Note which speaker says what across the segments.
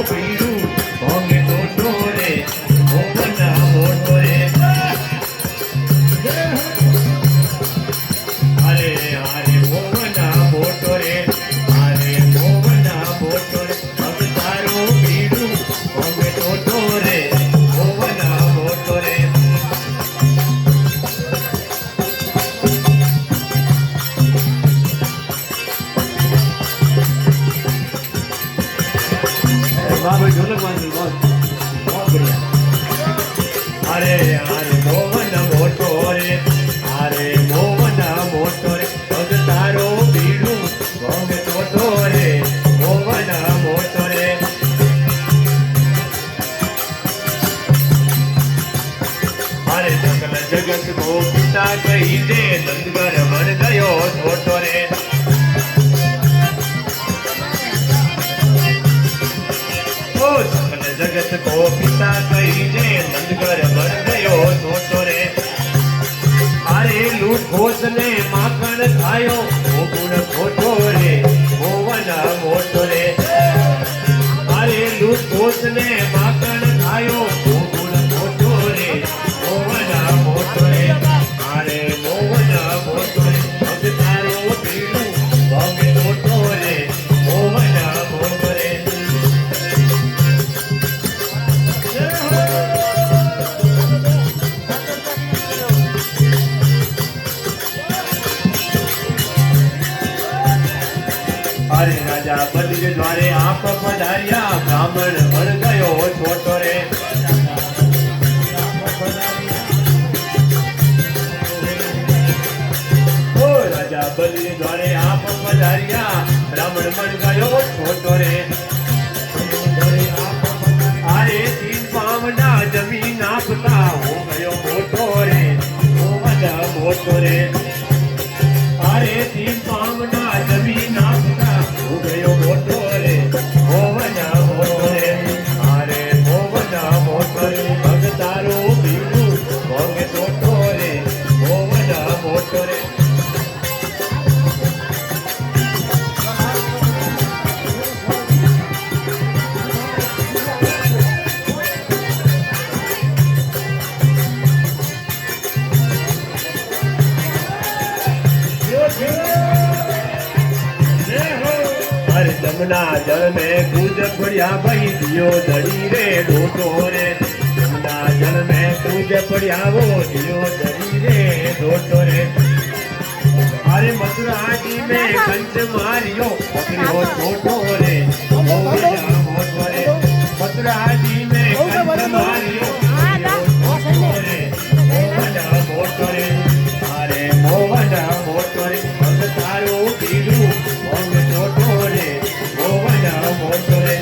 Speaker 1: પીડું ભોંગે ટોટો રે મોવના મોટો રે અરે હારે મોવના મોટો રે હારે મોવના મોટો રે ભગ તારો પીડું ભોંગે ટોટો રે મોવના મોટો રે
Speaker 2: ભાઈ ઢોલક વાંચી બહુ બઢિયા
Speaker 1: અરે હારે મોવન મોટો રે હારે મોવન મોટો રે ભગ તારો પીડું ભોંગે ટોટો રે મોવન મોટો રે અરે સકલ જગત કો પિતા કહી દે નંદગર બન ગયો છોટો રે સકલ જગત કો પિતા કહી દે નંદગર બન ગયો છોટો રે અરે લૂટ ઘોષ ને માખણ ખાયો ઓ ગુણ ખોટો રે મોવન મોટો રે અરે લૂટ ઘોષ ને માખણ ખાયો ઓ ગુણ ખોટો રે મોવન મોટો રે અરે મોવન મોટો રે ભગ તારો પીડું ભોંગે ટોટો રે મોવન મોટો રે અરે રાજા બદ્ર દ્વારે આપ પધાર્યા બ્રાહ્મણ બન ગયો છોટો રે ઓ રાજા બદ્ર દ્વારે આપ પધાર્યા બ્રાહ્મણ બન ગયો છોટો રે અરે તીન પાવના જમીન આપતા હો ગયો મોટો રે મોવન મોટો રે અરે તીન પાવના જમીન આપતા હો ગયો મોટો રે મોવન મોટો રે અરે મોવન મોટો રે ભગ તારો પીડું ભોંગે ટોટો રે મોવન મોટો રે अरे जमुना जल में कूद पड़िया भाई दियो दड़ी रे डोटो रे जमुना जल में कूद पड़िया वो दियो दड़ी रे डोटो रे अरे मथुरा जी में कंच मारियो पकड़ियो छोटो रे मोवना मोटो रे मथुरा जी में कंच मारियो छोटो रे मोवना मोटो रे अरे मोवना मोटो रे भग तारो पीडुं भोंगे टोटो रे मोवना मोटो रे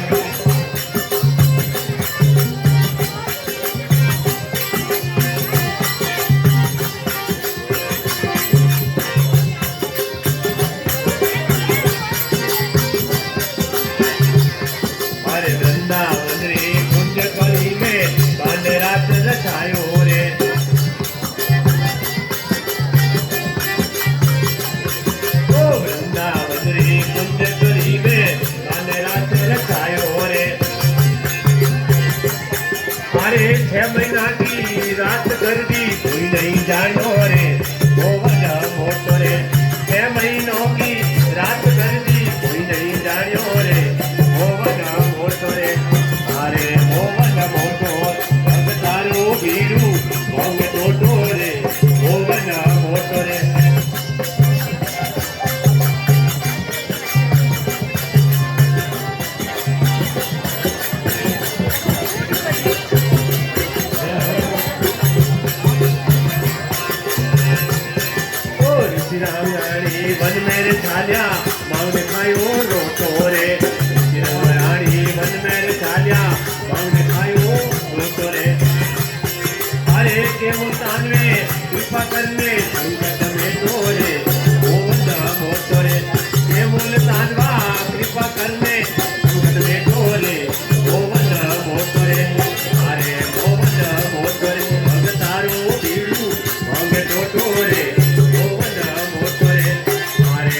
Speaker 1: अरे वृंदावन रे कुंज कली में बांध रात रचायो रे ओ वृंदावन रे कुंज कली में बांध रात रचायो रे अरे 6 महीना की रात कर दी कोई नहीं जानो रे मोवन मोटो रे 6 महीनों की रात कर दी कोई नहीं जानो रे मोवन मोटो रे अरे मोवन मोटो भग तारो पीडुं भोंगे टोटो रे मोवन मोटो रे राणी वन मेरे छालिया मांग खायो रोटो रे राणी वन मेरे छालिया मांग खायो रोटो रे अरे के मुतानवे कृपा करने संकट में डोरे मोवन मोटो रे के मुल्तानवा कृपा करने संकट में डोरे मोवन मोटो रे अरे मोवन मोटो रे भग तारो पीडुं भोंगे टोटो रे मोवन मोटो रे अरे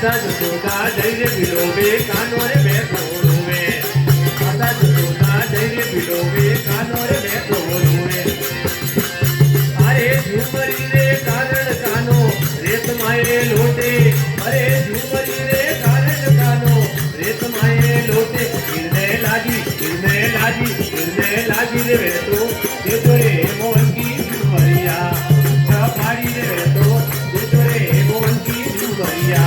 Speaker 1: માતા જશોદા જઈ રે વિલોબે કાનો રે બેઠો રોવે માતા જશોદા જઈ રે વિલોબે કાનો રે બેઠો રોવે અરે ઝુમરી રે કારણ કાનો રેત માયે લોટે અરે ઝુમરી રે કારણ કાનો રેત માયે લોટે गिरने लागी रे बेटो ये तो रे मोहन की झुमरिया सफारी रे बेटो ये तो रे मोहन की झुमरिया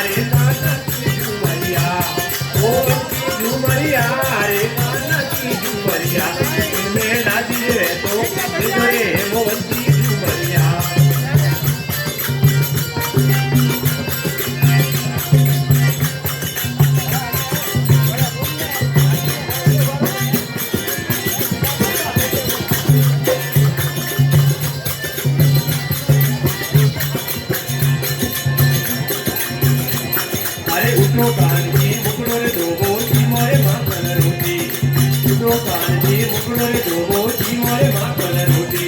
Speaker 1: रे काना की झुमरिया मोहन की झुमरिया रे काना की झुमरिया गिरने लागी रे बेटो ये तो रे मोहन की झुमरिया उठो कानजी मुकड़ो रे दोबो जी मोरे मां कलर होती उठो कानजी मुकड़ो रे दोबो जी मोरे मां कलर होती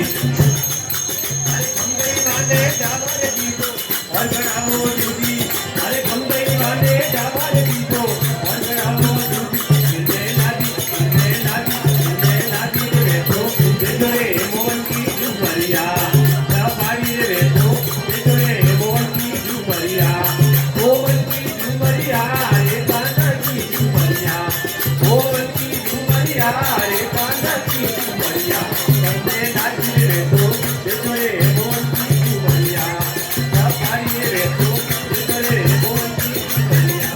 Speaker 1: अरे बम्बई वाले जावा रे दीदो और गड़ावो दूधी अरे बम्बई वाले जावा रे दीदो और गड़ावो दूधी गिरने लागी रे बेटो देखो रे मोहन की झुमरिया सफारी रे बेटो देखो रे मोहन की झुमरिया मोहन की झुमरिया रे काना की झुमरिया मोहन की झुमरिया रे काना की झुमरिया करने लागी रे बेटो देखो रे मोहन की झुमरिया सफारी रे बेटो देखो रे मोहन की झुमरिया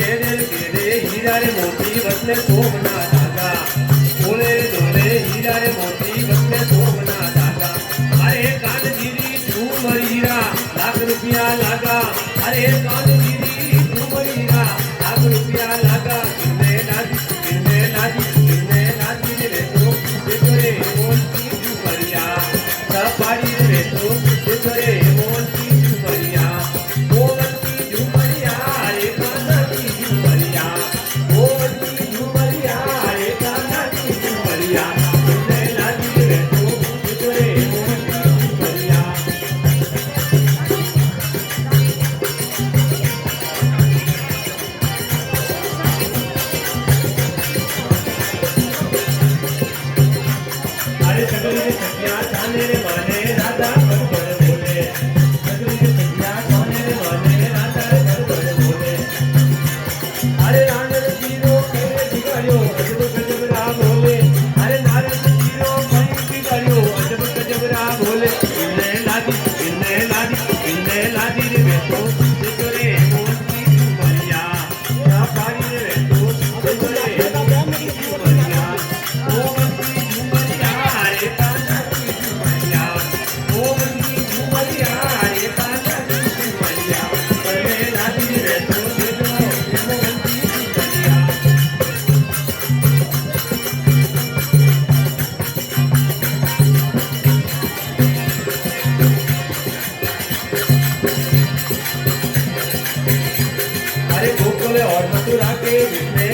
Speaker 1: हीरा रे मोती बसले सोमना दादा बोले दोले हीरा रे मोती बसले सोमना दादा अरे कानगिरी झूमर हीरा लाख रुपया लागा अरे कानगिरी झूमर हीरा लाख रुपया लागा गिरने लागी रे बेटो देखो रे मोहन की झुमरिया सफारी रे बेटो देखो रे मोहन की झुमरिया मोहन की झुमरिया रे काना की झुमरिया मोहन की झुमरिया रे काना की झुमरिया गिरने लागी रे बेटो देखो रे मोहन की झुमरिया अरे सगली रे सखिया जाने रे माने राधा बड़ बोले सगली रे सखिया जाने रे माने राधा बड़ बोले अरे नारद जीरो करे बिगाड़ियो अजब गजब रा बोले अरे नारद जीरो कहीं बिगाड़ियो अजब गजब रा बोले गिरने लागी रे बेटो देखो रे मोहन की झुमरिया सफारी रे बेटो देखो रे मोहन की झुमरिया मोहन की झुमरिया रे काना की झुमरिया मोहन की झुमरिया रे काना की झुमरिया गिरने लागी रे बेटो देखो रे मोहन की झुमरिया अरे गोकुल और मथुरा के जिसने